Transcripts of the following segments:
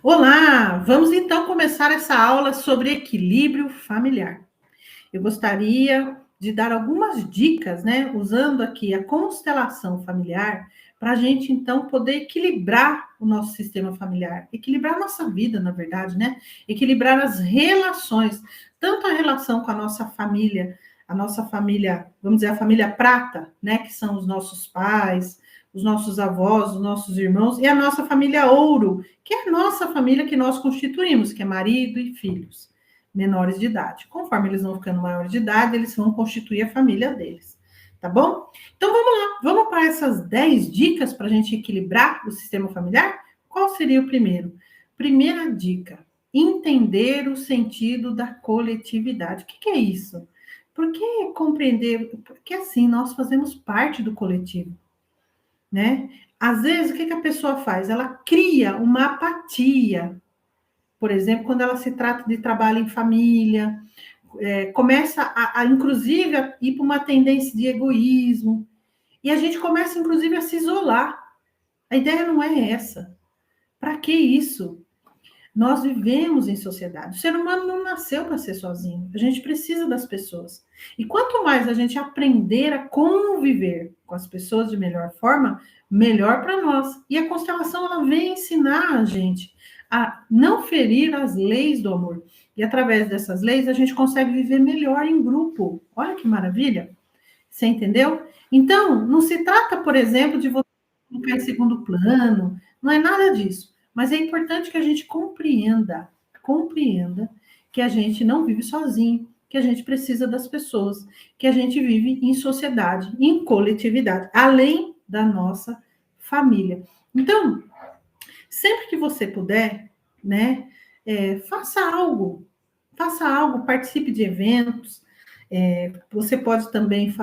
Olá, vamos então começar essa aula sobre equilíbrio familiar. Eu gostaria de dar algumas dicas, né, usando aqui a constelação familiar, para a gente então poder equilibrar o nosso sistema familiar, equilibrar a nossa vida, na verdade, né? Equilibrar as relações, tanto a relação com a nossa família, vamos dizer, a família prata, né, que são os nossos pais, os nossos avós, os nossos irmãos, e a nossa família ouro, que é a nossa família que nós constituímos, que é marido e filhos menores de idade. Conforme eles vão ficando maiores de idade, eles vão constituir a família deles. Tá bom? Então vamos lá, vamos para essas 10 dicas para a gente equilibrar o sistema familiar? Qual seria o primeiro? Primeira dica: entender o sentido da coletividade. O que é isso? Por que compreender? Porque assim, nós fazemos parte do coletivo, né? Às vezes, o que a pessoa faz? Ela cria uma apatia. Por exemplo, quando ela se trata de trabalho em família, começa inclusive, a ir para uma tendência de egoísmo. E a gente começa, inclusive, a se isolar. A ideia não é essa. Para que isso? Nós vivemos em sociedade. O ser humano não nasceu para ser sozinho. A gente precisa das pessoas. E quanto mais a gente aprender a conviver com as pessoas de melhor forma, melhor para nós. E a constelação ela vem ensinar a gente a não ferir as leis do amor. E através dessas leis a gente consegue viver melhor em grupo. Olha que maravilha. Você entendeu? Então, não se trata, por exemplo, de você ficar em segundo plano, não é nada disso. Mas é importante que a gente compreenda que a gente não vive sozinho, que a gente precisa das pessoas, que a gente vive em sociedade, em coletividade, além da nossa família. Então, sempre que você puder, né, faça algo, participe de eventos. Você pode também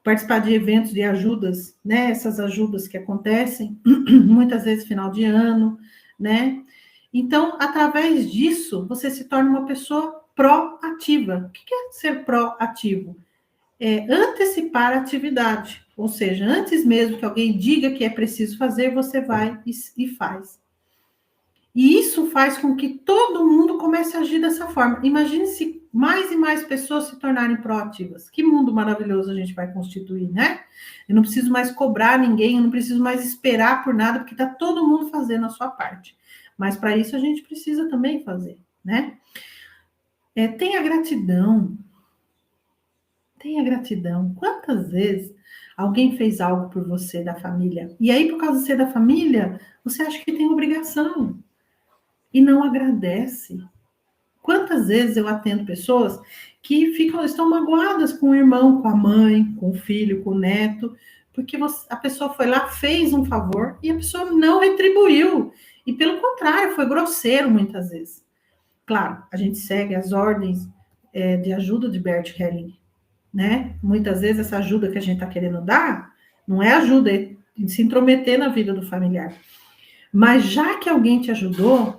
participar de eventos de ajudas, né? Essas ajudas que acontecem muitas vezes final de ano, né? Então, através disso, você se torna uma pessoa proativa. O que é ser proativo? É antecipar a atividade, ou seja, antes mesmo que alguém diga que é preciso fazer, você vai e faz. E isso faz com que todo mundo comece a agir dessa forma. Imagine se mais e mais pessoas se tornarem proativas. Que mundo maravilhoso a gente vai constituir, né? Eu não preciso mais cobrar ninguém, eu não preciso mais esperar por nada, porque está todo mundo fazendo a sua parte. Mas para isso a gente precisa também fazer, né? Tenha gratidão. Tenha gratidão. Quantas vezes alguém fez algo por você da família? E aí, por causa de ser da família, você acha que tem obrigação e não agradece. Quantas vezes eu atendo pessoas que estão magoadas com o irmão, com a mãe, com o filho, com o neto, porque a pessoa foi lá, fez um favor e a pessoa não retribuiu. E pelo contrário, foi grosseiro muitas vezes. Claro, a gente segue as ordens de ajuda de Bert Helling, né? Muitas vezes essa ajuda que a gente está querendo dar não é ajuda, é se intrometer na vida do familiar. Mas já que alguém te ajudou,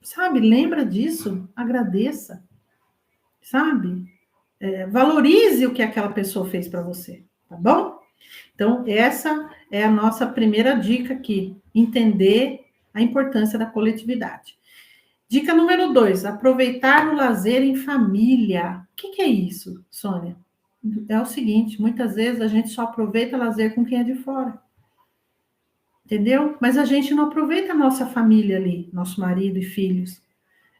sabe, lembra disso, agradeça, sabe? Valorize o que aquela pessoa fez para você, tá bom? Então, essa é a nossa primeira dica aqui, entender a importância da coletividade. Dica número 2, aproveitar o lazer em família. O que é isso, Sônia? É o seguinte, muitas vezes a gente só aproveita lazer com quem é de fora. Entendeu? Mas a gente não aproveita a nossa família ali, nosso marido e filhos.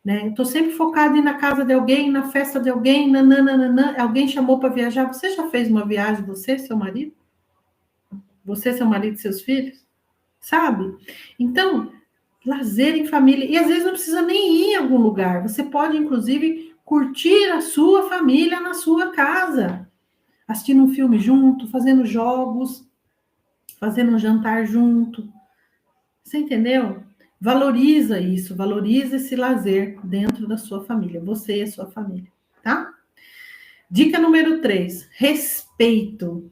Né? Estou sempre focada em ir na casa de alguém, na festa de alguém, nananana. Alguém chamou para viajar. Você já fez uma viagem, você, seu marido? Você, seu marido e seus filhos? Sabe? Então, lazer em família. E às vezes não precisa nem ir em algum lugar. Você pode, inclusive, curtir a sua família na sua casa. Assistindo um filme junto, fazendo jogos, fazendo um jantar junto. Você entendeu? Valoriza isso, valoriza esse lazer dentro da sua família, você e a sua família, tá? Dica número 3, respeito.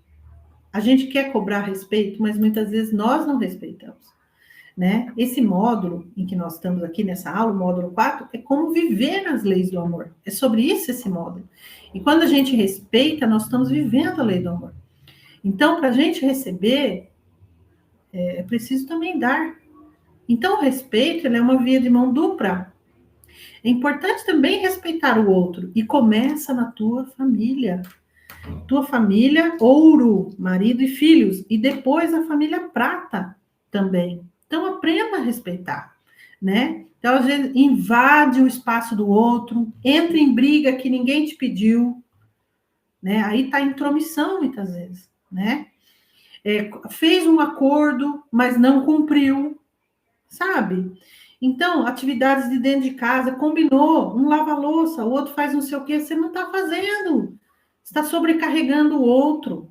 A gente quer cobrar respeito, mas muitas vezes nós não respeitamos, né? Esse módulo em que nós estamos aqui nessa aula, o módulo 4, é como viver as leis do amor. É sobre isso esse módulo. E quando a gente respeita, nós estamos vivendo a lei do amor. Então, para a gente receber, é preciso também dar. Então, o respeito, ele é uma via de mão dupla. É importante também respeitar o outro, e começa na tua família. Tua família, ouro, marido e filhos, e depois a família prata também. Então, aprenda a respeitar, né? Então, às vezes, invade o espaço do outro, entra em briga que ninguém te pediu, né? Aí tá intromissão, muitas vezes, né? Fez um acordo, mas não cumpriu, sabe? Então, atividades de dentro de casa, combinou, um lava a louça, o outro faz não sei o quê, você não está fazendo, está sobrecarregando o outro.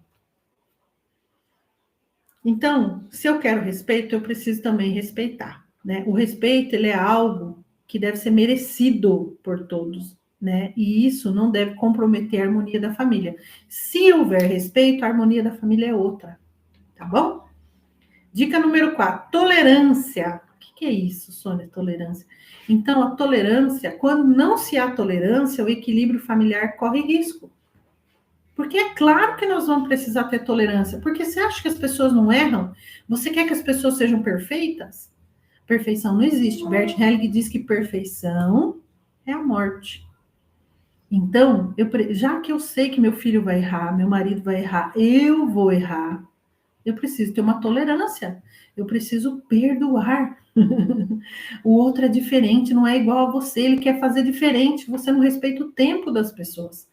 Então, se eu quero respeito, eu preciso também respeitar, né? O respeito, ele é algo que deve ser merecido por todos, né? E isso não deve comprometer a harmonia da família. Se houver respeito, a harmonia da família é outra, tá bom? Dica número 4, tolerância. O que é isso, Sônia, tolerância? Então, a tolerância, quando não se há tolerância, o equilíbrio familiar corre risco. Porque é claro que nós vamos precisar ter tolerância. Porque você acha que as pessoas não erram? Você quer que as pessoas sejam perfeitas? Perfeição não existe. Bert Helling diz que perfeição é a morte. Então, já que eu sei que meu filho vai errar, meu marido vai errar, eu vou errar, eu preciso ter uma tolerância. Eu preciso perdoar. O outro é diferente, não é igual a você, ele quer fazer diferente, você não respeita o tempo das pessoas.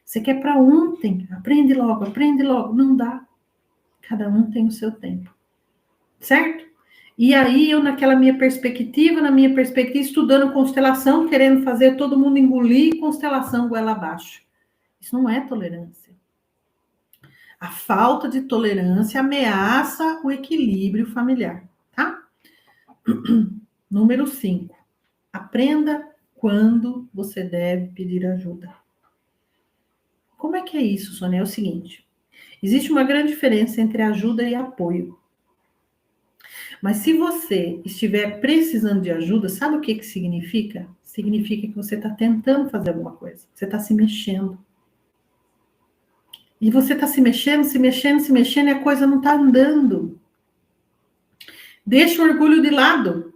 Você quer para ontem, aprende logo, não dá. Cada um tem o seu tempo, certo? E aí eu na minha perspectiva, estudando constelação, querendo fazer todo mundo engolir constelação goela abaixo. Isso não é tolerância. A falta de tolerância ameaça o equilíbrio familiar, tá? Número 5. Aprenda quando você deve pedir ajuda. Como é que é isso, Sônia? É o seguinte: existe uma grande diferença entre ajuda e apoio. Mas se você estiver precisando de ajuda, sabe o que que significa? Significa que você está tentando fazer alguma coisa. Você está se mexendo. E você está se mexendo e a coisa não está andando. Deixa o orgulho de lado.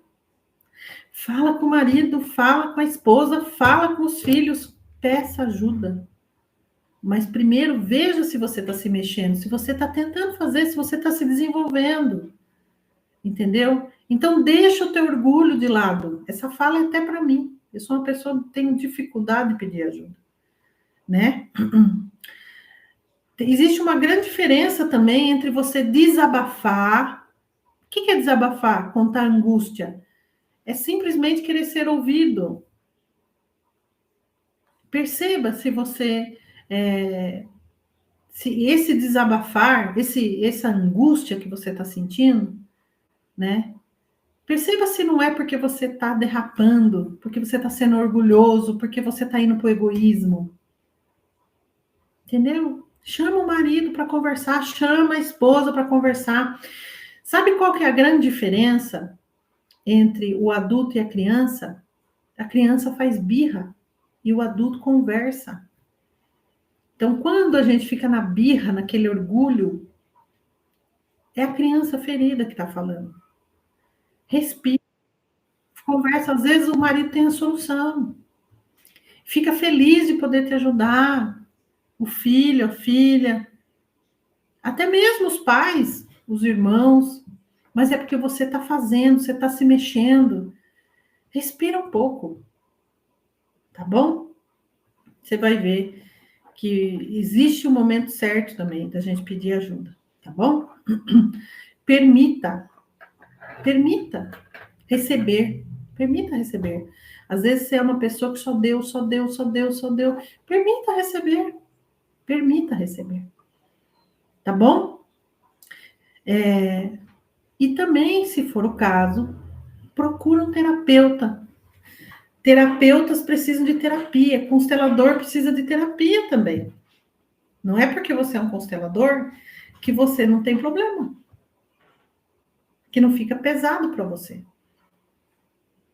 Fala com o marido, fala com a esposa, fala com os filhos. Peça ajuda. Mas primeiro veja se você está se mexendo, se você está tentando fazer, se você está se desenvolvendo. Entendeu? Então, deixa o teu orgulho de lado. Essa fala é até para mim. Eu sou uma pessoa que tenho dificuldade de pedir ajuda, né? Existe uma grande diferença também entre você desabafar. O que é desabafar? Contar angústia. É simplesmente querer ser ouvido. Perceba se você... se esse desabafar, essa angústia que você está sentindo, né? Perceba se não é porque você está derrapando, porque você está sendo orgulhoso, porque você está indo para o egoísmo. Entendeu? Chama o marido para conversar, chama a esposa para conversar. Sabe qual que é a grande diferença entre o adulto e a criança? A criança faz birra e o adulto conversa. Então, quando a gente fica na birra, naquele orgulho, é a criança ferida que está falando. Respira, conversa. Às vezes o marido tem a solução. Fica feliz de poder te ajudar. O filho, a filha, até mesmo os pais, os irmãos. Mas é porque você está fazendo, você está se mexendo. Respira um pouco, tá bom? Você vai ver que existe um momento certo também da gente pedir ajuda, tá bom? Permita receber, permita receber. Às vezes você é uma pessoa que só deu. Permita receber, tá bom? E também, se for o caso, procura um terapeuta. Terapeutas precisam de terapia, constelador precisa de terapia também. Não é porque você é um constelador que você não tem problema, que não fica pesado para você,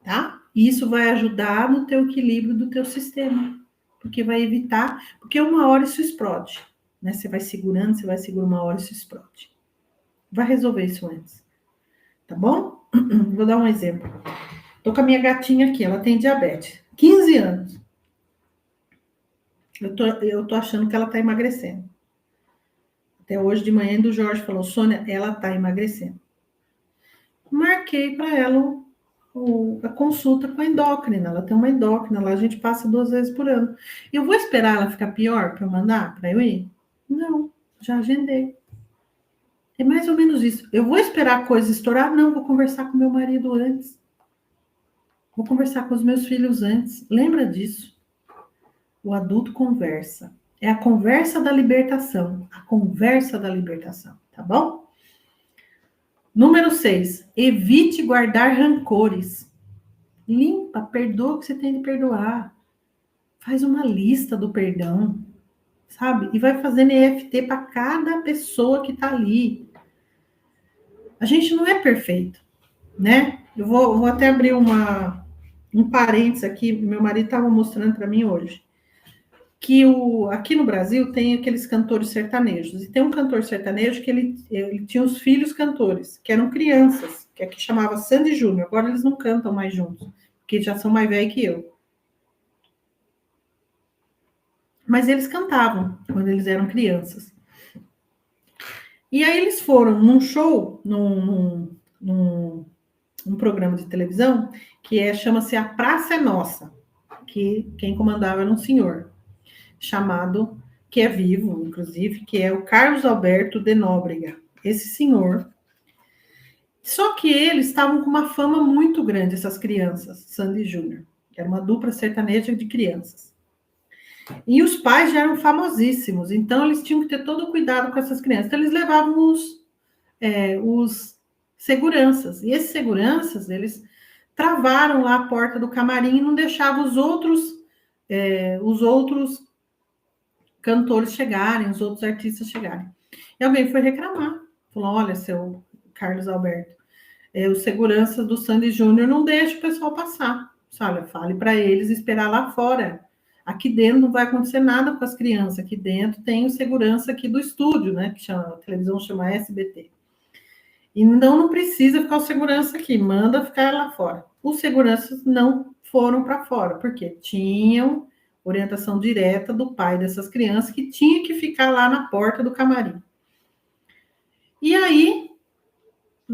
tá? E isso vai ajudar no teu equilíbrio do teu sistema, porque vai evitar, porque uma hora isso explode, né? Você vai segurando, uma hora isso explode. Vai resolver isso antes, tá bom? Vou dar um exemplo. Tô com a minha gatinha aqui, ela tem diabetes, 15 anos. Eu tô achando que ela tá emagrecendo. Até hoje de manhã, o Jorge falou, Sônia, ela tá emagrecendo. Marquei para ela a consulta com a endócrina. Ela tem uma endócrina lá, a gente passa 2 vezes por ano. Eu vou esperar ela ficar pior para eu mandar para eu ir? Não, já agendei. É mais ou menos isso. Eu vou esperar a coisa estourar? Não, vou conversar com meu marido antes. Vou conversar com os meus filhos antes. Lembra disso? O adulto conversa. É a conversa da libertação. A conversa da libertação, tá bom? Número 6. Evite guardar rancores. Limpa, perdoa o que você tem de perdoar. Faz uma lista do perdão, sabe? E vai fazendo EFT para cada pessoa que tá ali. A gente não é perfeito, né? Eu vou até abrir um parênteses aqui. Meu marido estava mostrando para mim hoje que aqui no Brasil tem aqueles cantores sertanejos. E tem um cantor sertanejo que ele tinha os filhos cantores, que eram crianças, que aqui chamava Sandy Júnior. Agora eles não cantam mais juntos, porque já são mais velhos que eu. Mas eles cantavam quando eles eram crianças. E aí eles foram num show, num programa de televisão, que chama-se A Praça é Nossa, que quem comandava era um senhor, chamado, que é vivo, inclusive, que é o Carlos Alberto de Nóbrega. Esse senhor. Só que eles estavam com uma fama muito grande, essas crianças, Sandy Júnior, que era uma dupla sertaneja de crianças. E os pais já eram famosíssimos, então eles tinham que ter todo o cuidado com essas crianças. Então eles levavam os seguranças. E esses seguranças, eles travaram lá a porta do camarim e não deixavam os outros cantores chegarem, os outros artistas chegarem. E alguém foi reclamar. Falou, olha, seu Carlos Alberto, os seguranças do Sandy Júnior não deixam o pessoal passar. Olha, fale para eles esperar lá fora. Aqui dentro não vai acontecer nada com as crianças. Aqui dentro tem o segurança aqui do estúdio, né? Que a televisão chama SBT. E não precisa ficar o segurança aqui, manda ficar lá fora. Os seguranças não foram para fora, porque tinham orientação direta do pai dessas crianças que tinha que ficar lá na porta do camarim. E aí,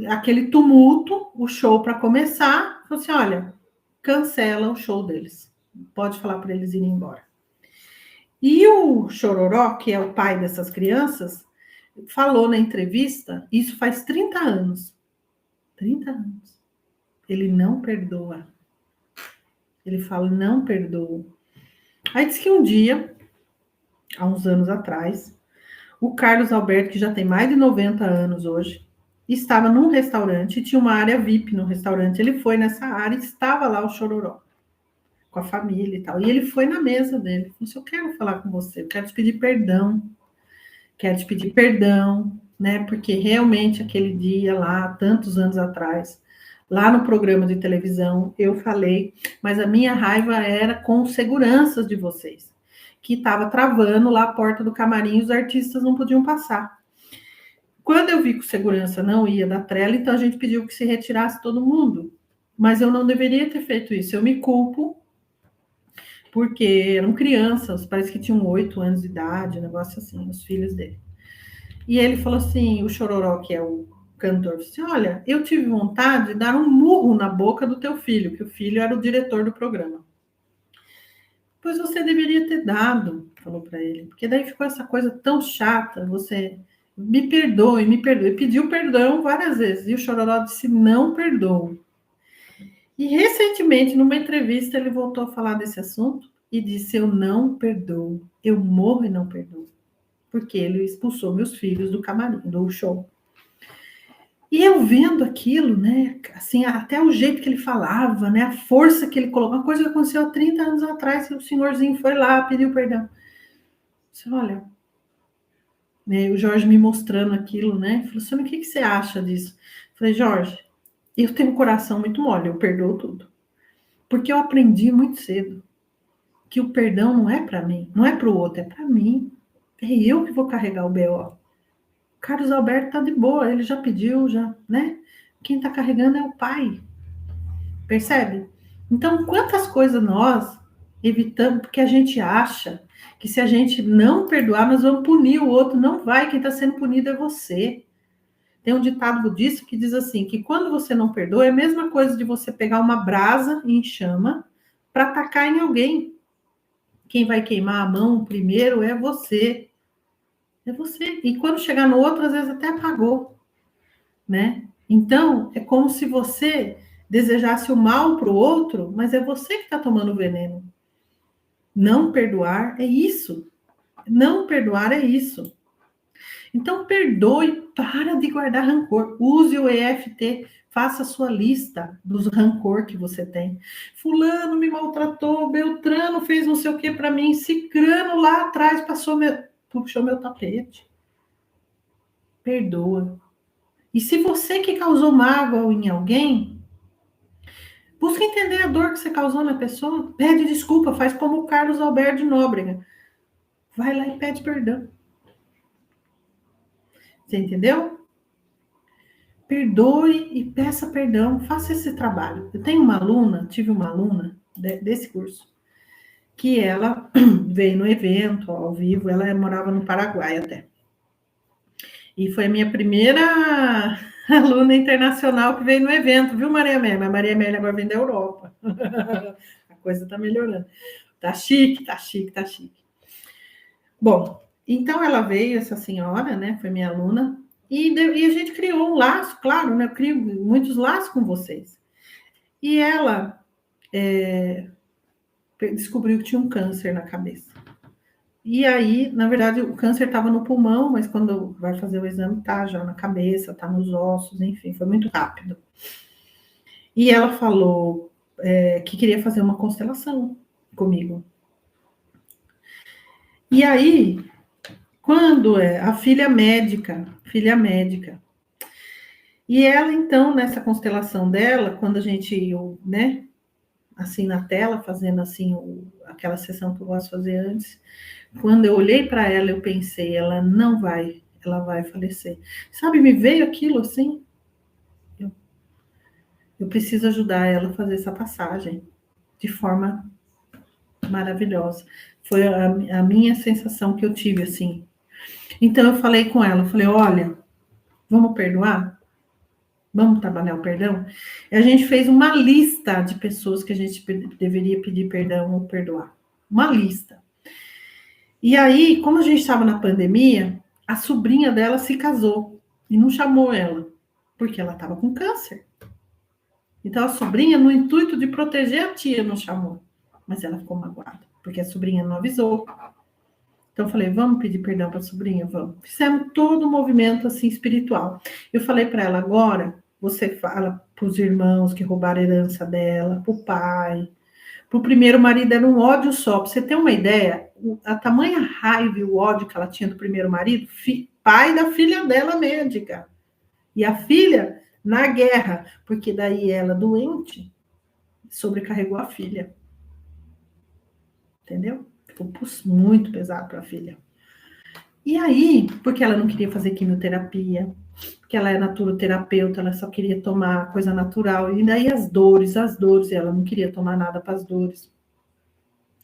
aquele tumulto, o show para começar, falou assim, olha, cancela o show deles. Pode falar para eles irem embora. E o Chororó, que é o pai dessas crianças, falou na entrevista, isso faz 30 anos. 30 anos. Ele não perdoa. Ele fala, não perdoa. Aí diz que um dia, há uns anos atrás, o Carlos Alberto, que já tem mais de 90 anos hoje, estava num restaurante, tinha uma área VIP no restaurante, ele foi nessa área e estava lá o Chororó, com a família e tal. E ele foi na mesa dele, falou assim, eu quero falar com você, eu quero te pedir perdão, né, porque realmente aquele dia lá, tantos anos atrás, lá no programa de televisão, eu falei, mas a minha raiva era com os seguranças de vocês, que estava travando lá a porta do camarim e os artistas não podiam passar. Quando eu vi que o segurança não ia da trela, então a gente pediu que se retirasse todo mundo. Mas eu não deveria ter feito isso. Eu me culpo, porque eram crianças, parece que tinham 8 anos de idade, um negócio assim, os filhos dele. E ele falou assim, o Chororó, que é o cantor, disse, olha, eu tive vontade de dar um murro na boca do teu filho, que o filho era o diretor do programa. Pois você deveria ter dado, falou para ele, porque daí ficou essa coisa tão chata, você me perdoe, pediu perdão várias vezes, e o Chororó disse, não perdoo. E recentemente, numa entrevista, ele voltou a falar desse assunto e disse, eu não perdoo, eu morro e não perdoo, porque ele expulsou meus filhos do camarim, do show. E eu vendo aquilo, né, assim, até o jeito que ele falava, né, a força que ele colocou, uma coisa que aconteceu há 30 anos atrás, que o senhorzinho foi lá, pediu perdão. Disse, olha, né, o Jorge me mostrando aquilo, né, falou assim, o que você acha disso? Eu falei, Jorge, eu tenho um coração muito mole, eu perdoo tudo. Porque eu aprendi muito cedo que o perdão não é para mim, não é para o outro, é para mim. É eu que vou carregar o BO. Carlos Alberto tá de boa, ele já pediu, já, né? Quem está carregando é o pai. Percebe? Então, quantas coisas nós evitamos, porque a gente acha que se a gente não perdoar, nós vamos punir o outro. Não vai, quem está sendo punido é você. Tem um ditado budista que diz assim, que quando você não perdoa, é a mesma coisa de você pegar uma brasa em chama para atacar em alguém. Quem vai queimar a mão primeiro é você. É você. E quando chegar no outro, às vezes até apagou, né? Então, é como se você desejasse o mal para o outro, mas é você que está tomando o veneno. Não perdoar é isso. Não perdoar é isso. Então, perdoe, para de guardar rancor. Use o EFT, faça a sua lista dos rancor que você tem. Fulano me maltratou, Beltrano fez não sei o que para mim, Cicrano lá atrás puxou meu tapete. Perdoa. E se você que causou mágoa em alguém, busca entender a dor que você causou na pessoa, pede desculpa, faz como o Carlos Alberto de Nóbrega. Vai lá e pede perdão. Você entendeu? Perdoe e peça perdão, faça esse trabalho. Eu tenho uma aluna, tive uma aluna desse curso, que ela veio no evento, ao vivo, ela morava no Paraguai até. E foi a minha primeira aluna internacional que veio no evento, viu, Maria Amélia? Mas Maria Amélia agora vem da Europa. A coisa tá melhorando. Tá chique, tá chique, tá chique. Bom, então ela veio, essa senhora, né, foi minha aluna, e a gente criou um laço, claro, né, eu crio muitos laços com vocês. E ela descobriu que tinha um câncer na cabeça. E aí, na verdade, o câncer estava no pulmão, mas quando vai fazer o exame, tá já na cabeça, tá nos ossos, enfim, foi muito rápido. E ela falou que queria fazer uma constelação comigo. E aí, quando a filha médica, e ela, então, nessa constelação dela, quando a gente, né, assim, na tela, fazendo, assim, aquela sessão que eu gosto de fazer antes, quando eu olhei para ela, eu pensei, ela vai falecer. Sabe, me veio aquilo, assim, eu preciso ajudar ela a fazer essa passagem de forma maravilhosa. Foi a minha sensação que eu tive, assim. Então, eu falei com ela, eu falei, olha, vamos perdoar? Vamos trabalhar o perdão? E a gente fez uma lista de pessoas que a gente deveria pedir perdão ou perdoar. Uma lista. E aí, como a gente estava na pandemia, a sobrinha dela se casou e não chamou ela, porque ela estava com câncer. Então, a sobrinha, no intuito de proteger a tia, não chamou. Mas ela ficou magoada, porque a sobrinha não avisou. Então, eu falei, vamos pedir perdão para a sobrinha? Vamos. Fizemos todo um movimento, assim, espiritual. Eu falei para ela, agora, você fala para os irmãos que roubaram a herança dela, para o pai, para o primeiro marido, era um ódio só. Para você ter uma ideia, a tamanha raiva e o ódio que ela tinha do primeiro marido, pai da filha dela médica. E a filha na guerra, porque daí ela, doente, sobrecarregou a filha. Entendeu? Ficou muito pesado para a filha. E aí, porque ela não queria fazer quimioterapia, porque ela é naturoterapeuta, ela só queria tomar coisa natural, e daí as dores, e ela não queria tomar nada para as dores.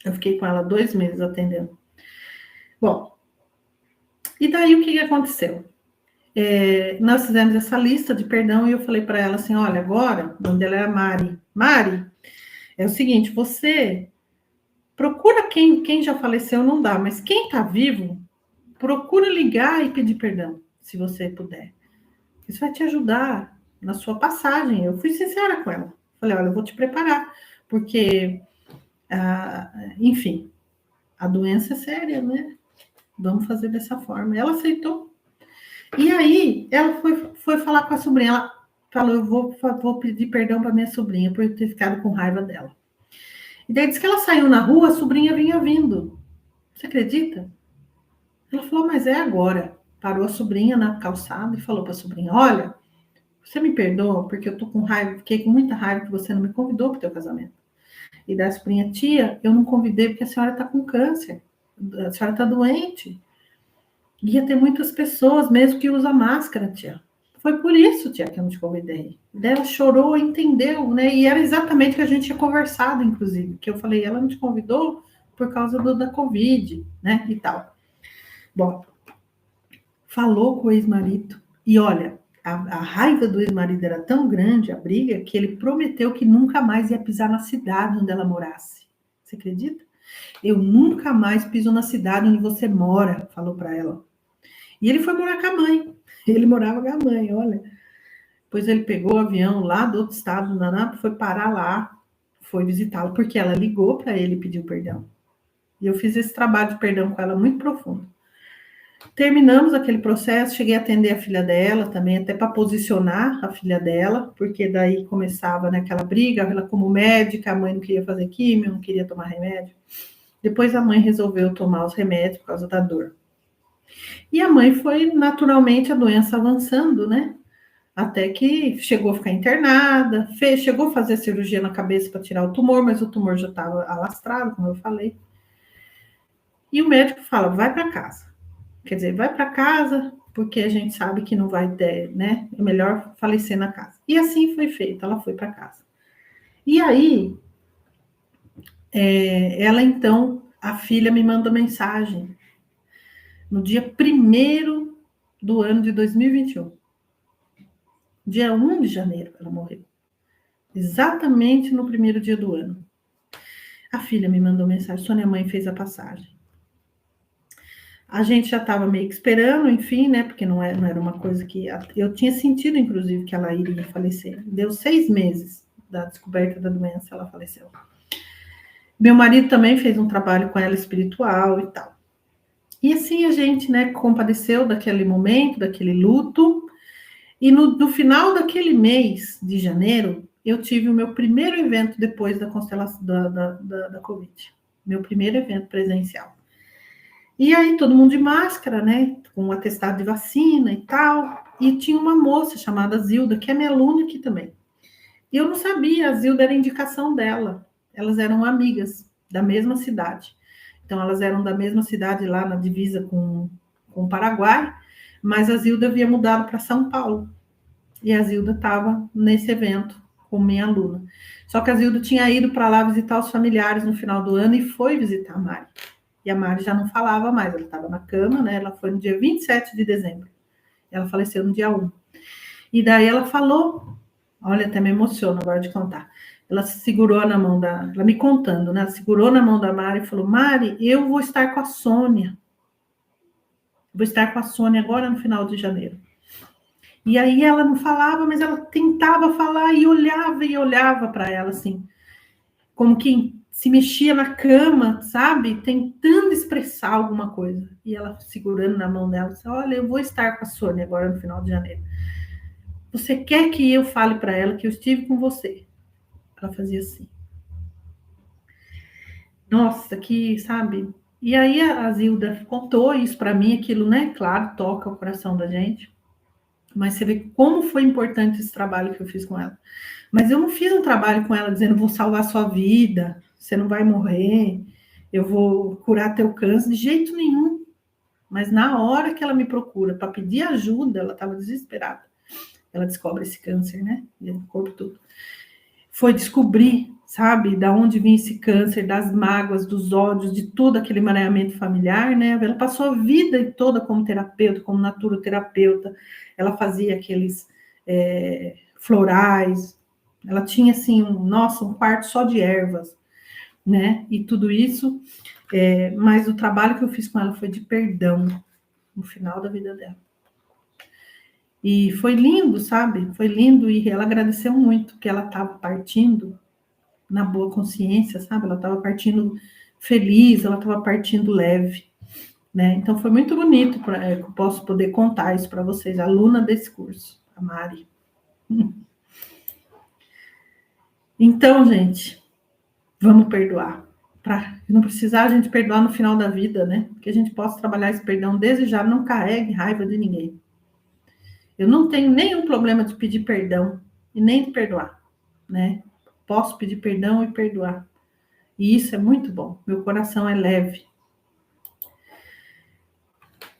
Eu fiquei com ela 2 meses atendendo. Bom, e daí o que aconteceu? Nós fizemos essa lista de perdão e eu falei para ela assim, olha, agora, o nome dela era Mari. Mari, é o seguinte, você procura quem já faleceu, não dá, mas quem está vivo, procura ligar e pedir perdão, se você puder. Isso vai te ajudar na sua passagem. Eu fui sincera com ela. Falei, olha, eu vou te preparar, porque, enfim, a doença é séria, né? Vamos fazer dessa forma. Ela aceitou. E aí, ela foi falar com a sobrinha. Ela falou, eu vou pedir perdão para minha sobrinha, por eu ter ficado com raiva dela. E daí, disse que ela saiu na rua, a sobrinha vinha vindo. Você acredita? Ela falou, mas é agora. Parou a sobrinha na calçada e falou para a sobrinha, olha, você me perdoa porque eu tô com raiva, fiquei com muita raiva que você não me convidou para o teu casamento. E da sobrinha, tia, eu não convidei porque a senhora está com câncer, a senhora está doente. Ia ter muitas pessoas mesmo que usam máscara, tia. Foi por isso, tia, que eu não te convidei. Daí ela chorou, entendeu, né? E era exatamente o que a gente tinha conversado, inclusive, que eu falei, ela não te convidou por causa da Covid, né, e tal. Bom, falou com o ex-marido, e olha, a raiva do ex-marido era tão grande, a briga, que ele prometeu que nunca mais ia pisar na cidade onde ela morasse. Você acredita? Eu nunca mais piso na cidade onde você mora, falou para ela. E ele foi morar com a mãe. Ele morava com a mãe, olha. Depois ele pegou o avião lá do outro estado, do Naná, foi parar lá, foi visitá-la, porque ela ligou para ele e pediu perdão. E eu fiz esse trabalho de perdão com ela muito profundo. Terminamos aquele processo, cheguei a atender a filha dela também, até para posicionar a filha dela, porque daí começava, né, aquela briga, ela como médica, a mãe não queria fazer químio, não queria tomar remédio. Depois a mãe resolveu tomar os remédios por causa da dor. E a mãe foi, naturalmente, a doença avançando, né? Até que chegou a ficar internada, chegou a fazer cirurgia na cabeça para tirar o tumor, mas o tumor já estava alastrado, como eu falei. E o médico fala, vai para casa. Quer dizer, vai para casa, porque a gente sabe que não vai ter, né? É melhor falecer na casa. E assim foi feito, ela foi para casa. E aí, ela então, a filha me mandou mensagem no dia 1º do ano de 2021. Dia 1 de janeiro ela morreu. Exatamente no primeiro dia do ano. A filha me mandou mensagem, Sônia, mãe fez a passagem. A gente já estava meio que esperando, enfim, né? Porque não era uma coisa que... Eu tinha sentido, inclusive, que ela iria falecer. Deu 6 meses da descoberta da doença, ela faleceu. Meu marido também fez um trabalho com ela espiritual e tal. E assim a gente, né, compadeceu daquele momento, daquele luto. E no final daquele mês de janeiro, eu tive o meu primeiro evento depois da constelação da Covid. Meu primeiro evento presencial. E aí todo mundo de máscara, né? Com um atestado de vacina e tal. E tinha uma moça chamada Zilda, que é minha aluna aqui também. E eu não sabia, a Zilda era indicação dela. Elas eram amigas da mesma cidade. Então elas eram da mesma cidade lá na divisa com o Paraguai, mas a Zilda havia mudado para São Paulo. E a Zilda estava nesse evento com minha aluna. Só que a Zilda tinha ido para lá visitar os familiares no final do ano e foi visitar a Mari. E a Mari já não falava mais, ela estava na cama, né? Ela foi no dia 27 de dezembro. Ela faleceu no dia 1. E daí ela falou, olha, até me emociono agora de contar. Ela se segurou na mão ela me contando, né? Ela segurou na mão da Mari e falou, Mari, eu vou estar com a Sônia. Vou estar com a Sônia agora no final de janeiro. E aí ela não falava, mas ela tentava falar e olhava para ela assim, como que se mexia na cama, sabe? Tentando expressar alguma coisa. E ela segurando na mão dela, disse, olha, eu vou estar com a Sônia agora no final de janeiro. Você quer que eu fale para ela que eu estive com você? Ela fazia assim. Nossa, que, sabe? E aí a Zilda contou isso para mim, aquilo, né? Claro, toca o coração da gente. Mas você vê como foi importante esse trabalho que eu fiz com ela. Mas eu não fiz um trabalho com ela dizendo, vou salvar a sua vida, você não vai morrer, eu vou curar teu câncer, de jeito nenhum. Mas na hora que ela me procura para pedir ajuda, ela estava desesperada. Ela descobre esse câncer, né? No corpo todo. Foi descobrir, sabe, da onde vinha esse câncer, das mágoas, dos ódios, de todo aquele emaranhamento familiar, né? Ela passou a vida toda como terapeuta, como naturoterapeuta. Ela fazia aqueles florais. Ela tinha, assim, um quarto só de ervas, né? E tudo isso. Mas o trabalho que eu fiz com ela foi de perdão no final da vida dela. E foi lindo, sabe? Foi lindo e ela agradeceu muito que ela estava partindo na boa consciência, sabe? Ela estava partindo feliz, ela estava partindo leve, né? Então foi muito bonito, eu posso poder contar isso para vocês, aluna desse curso, a Mari. Então, gente, vamos perdoar. Para não precisar a gente perdoar no final da vida, né? Que a gente possa trabalhar esse perdão desde já, não carregue raiva de ninguém. Eu não tenho nenhum problema de pedir perdão e nem de perdoar, né? Posso pedir perdão e perdoar. E isso é muito bom. Meu coração é leve.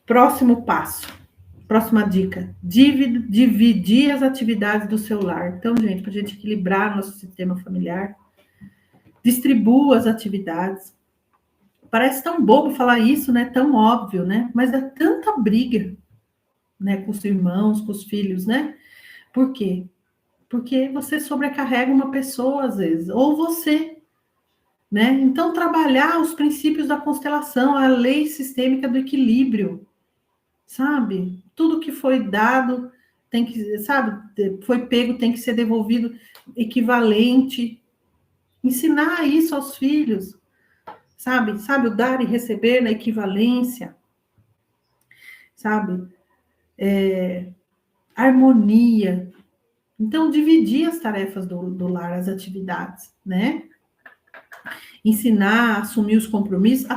Próximo passo. Próxima dica: dividir as atividades do seu lar. Então, gente, para a gente equilibrar nosso sistema familiar, distribua as atividades. Parece tão bobo falar isso, né? Tão óbvio, né? Mas dá tanta briga, né? Com os irmãos, com os filhos, né? Por quê? Porque você sobrecarrega uma pessoa, às vezes, ou você, né? Então, trabalhar os princípios da constelação, a lei sistêmica do equilíbrio, sabe? Tudo que foi dado tem que, sabe? Foi pego, tem que ser devolvido equivalente. Ensinar isso aos filhos, sabe? Sabe, o dar e receber na equivalência, sabe? Harmonia. Então, dividir as tarefas do lar, as atividades, né? Ensinar, assumir os compromissos,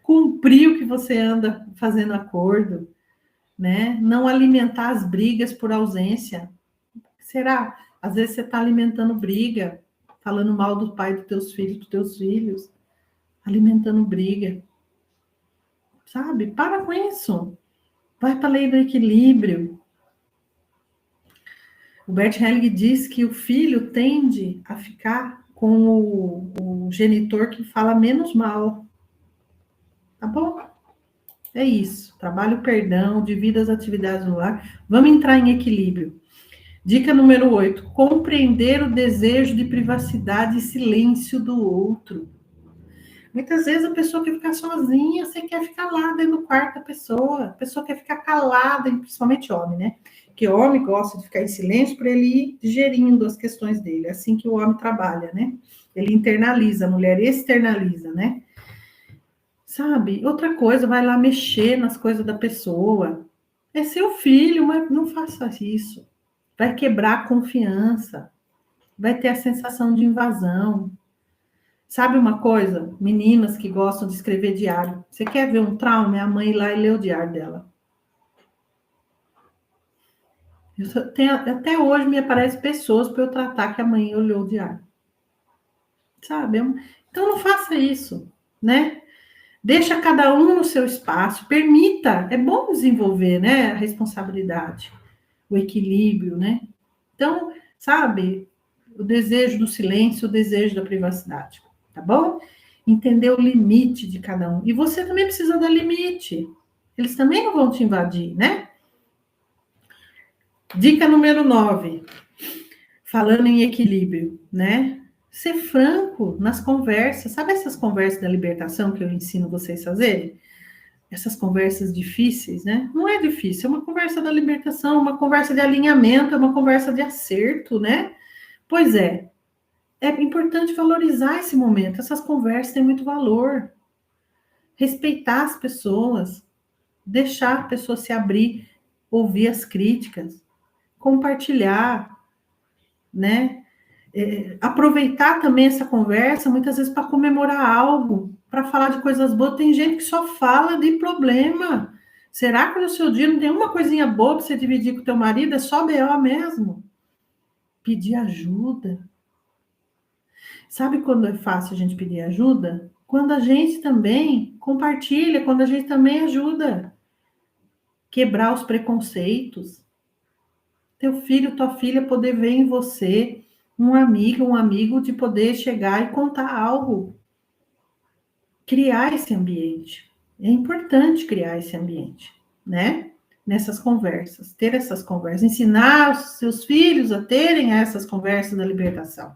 cumprir o que você anda fazendo acordo, né? Não alimentar as brigas por ausência. Será? Às vezes você está alimentando briga, falando mal do pai dos teus filhos, alimentando briga. Sabe? Para com isso. Vai para a lei do equilíbrio. O Bert Helling diz que o filho tende a ficar com o genitor que fala menos mal. Tá bom? É isso. Trabalho o perdão, divida as atividades no lar. Vamos entrar em equilíbrio. Dica número 8. Compreender o desejo de privacidade e silêncio do outro. Muitas vezes a pessoa quer ficar sozinha, você quer ficar lá dentro do quarto da pessoa. A pessoa quer ficar calada, principalmente homem, né? Que o homem gosta de ficar em silêncio para ele ir digerindo as questões dele. É assim que o homem trabalha, né? Ele internaliza, a mulher externaliza, né? Sabe? Outra coisa, vai lá mexer nas coisas da pessoa. É seu filho, mas não faça isso. Vai quebrar a confiança. Vai ter a sensação de invasão. Sabe uma coisa? Meninas que gostam de escrever diário. Você quer ver um trauma? É a mãe ir lá e ler o diário dela. Até hoje me aparecem pessoas para eu tratar que a mãe olhou o diário. Sabe? Então não faça isso, né? Deixa cada um no seu espaço, permita. É bom desenvolver, né? A responsabilidade, o equilíbrio, né? Então, sabe? O desejo do silêncio, o desejo da privacidade, tá bom? Entender o limite de cada um. E você também precisa dar limite. Eles também não vão te invadir, né? Dica número 9. Falando em equilíbrio, né? Ser franco nas conversas. Sabe essas conversas da libertação que eu ensino vocês a fazerem? Essas conversas difíceis, né? Não é difícil, é uma conversa da libertação, uma conversa de alinhamento, é uma conversa de acerto, né? Pois é importante valorizar esse momento. Essas conversas têm muito valor. Respeitar as pessoas, deixar a pessoa se abrir, ouvir as críticas, compartilhar, né? Aproveitar também essa conversa, muitas vezes, para comemorar algo, para falar de coisas boas. Tem gente que só fala de problema. Será que no seu dia não tem uma coisinha boa para você dividir com o teu marido? É só BO mesmo? Pedir ajuda. Sabe quando é fácil a gente pedir ajuda? Quando a gente também compartilha, quando a gente também ajuda. Quebrar os preconceitos. Teu filho, tua filha poder ver em você um amigo de poder chegar e contar algo. Criar esse ambiente. É importante criar esse ambiente, né? Nessas conversas, ter essas conversas, ensinar os seus filhos a terem essas conversas da libertação.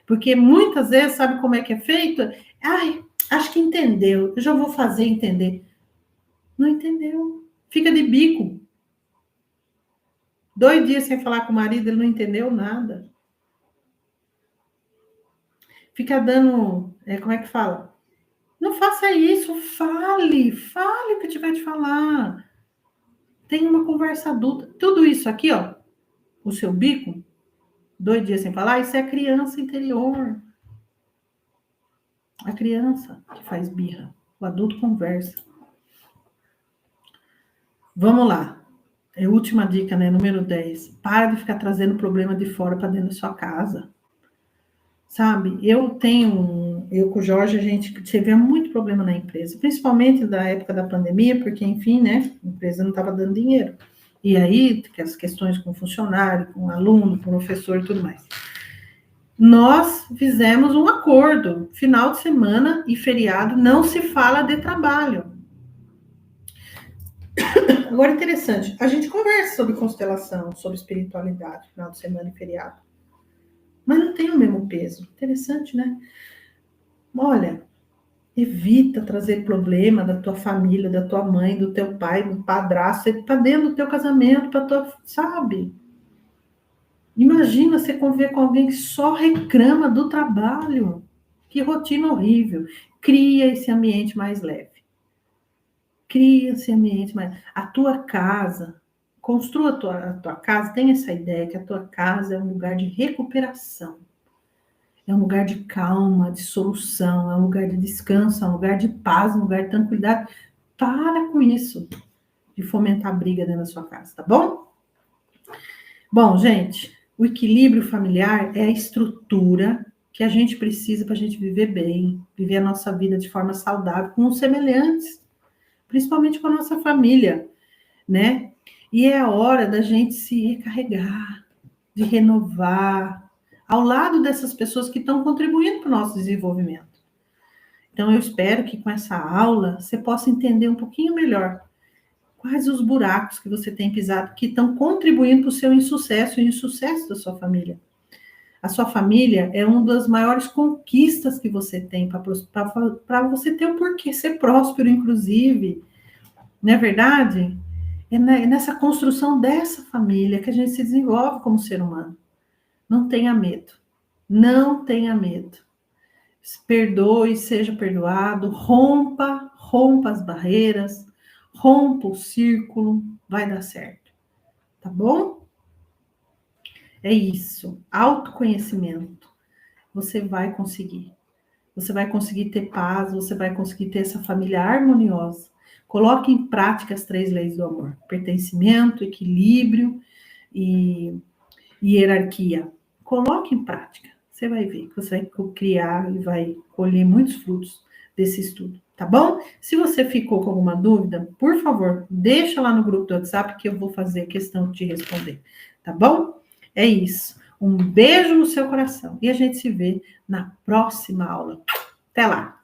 Porque muitas vezes, sabe como é que é feito? Ai, acho que entendeu, eu já vou fazer entender. Não entendeu. Fica de bico. 2 dias sem falar com o marido, ele não entendeu nada. Fica dando, como é que fala? Não faça isso, fale o que tiver de falar. Tenha uma conversa adulta. Tudo isso aqui, ó, o seu bico, 2 dias sem falar, isso é a criança interior. A criança que faz birra. O adulto conversa. Vamos lá. É a última dica, né? Número 10. Para de ficar trazendo problema de fora para dentro da sua casa. Sabe? Eu tenho eu com o Jorge, a gente teve muito problema na empresa, principalmente da época da pandemia, porque, enfim, né, a empresa não estava dando dinheiro. E aí, as questões com funcionário, com aluno, com professor e tudo mais. Nós fizemos um acordo, final de semana e feriado, não se fala de trabalho. Agora, interessante, a gente conversa sobre constelação, sobre espiritualidade, final de semana e feriado. Mas não tem o mesmo peso. Interessante, né? Olha, evita trazer problema da tua família, da tua mãe, do teu pai, do padrasto, para dentro do teu casamento, para tua, sabe? Imagina você conviver com alguém que só reclama do trabalho. Que rotina horrível. Cria esse ambiente mais leve. Cria esse ambiente mais... A tua casa, construa a tua casa, tenha essa ideia que a tua casa é um lugar de recuperação. É um lugar de calma, de solução, é um lugar de descanso, é um lugar de paz, um lugar de tranquilidade. Para com isso, de fomentar briga dentro da sua casa, tá bom? Bom, gente, o equilíbrio familiar é a estrutura que a gente precisa para a gente viver bem, viver a nossa vida de forma saudável, com os semelhantes, principalmente com a nossa família, né? E é a hora da gente se recarregar, de renovar, ao lado dessas pessoas que estão contribuindo para o nosso desenvolvimento. Então, eu espero que com essa aula você possa entender um pouquinho melhor quais os buracos que você tem pisado que estão contribuindo para o seu insucesso e o insucesso da sua família. A sua família é uma das maiores conquistas que você tem para você ter o porquê ser próspero, inclusive. Não é verdade? É nessa construção dessa família que a gente se desenvolve como ser humano. Não tenha medo. Não tenha medo. Perdoe, seja perdoado, rompa as barreiras, rompa o círculo, vai dar certo. Tá bom? É isso. Autoconhecimento. Você vai conseguir. Você vai conseguir ter paz, você vai conseguir ter essa família harmoniosa. Coloque em prática as 3 leis do amor: pertencimento, equilíbrio e hierarquia. Coloque em prática. Você vai ver que você vai criar e vai colher muitos frutos desse estudo, tá bom? Se você ficou com alguma dúvida, por favor, deixa lá no grupo do WhatsApp que eu vou fazer questão de te responder, tá bom? É isso. Um beijo no seu coração e a gente se vê na próxima aula. Até lá!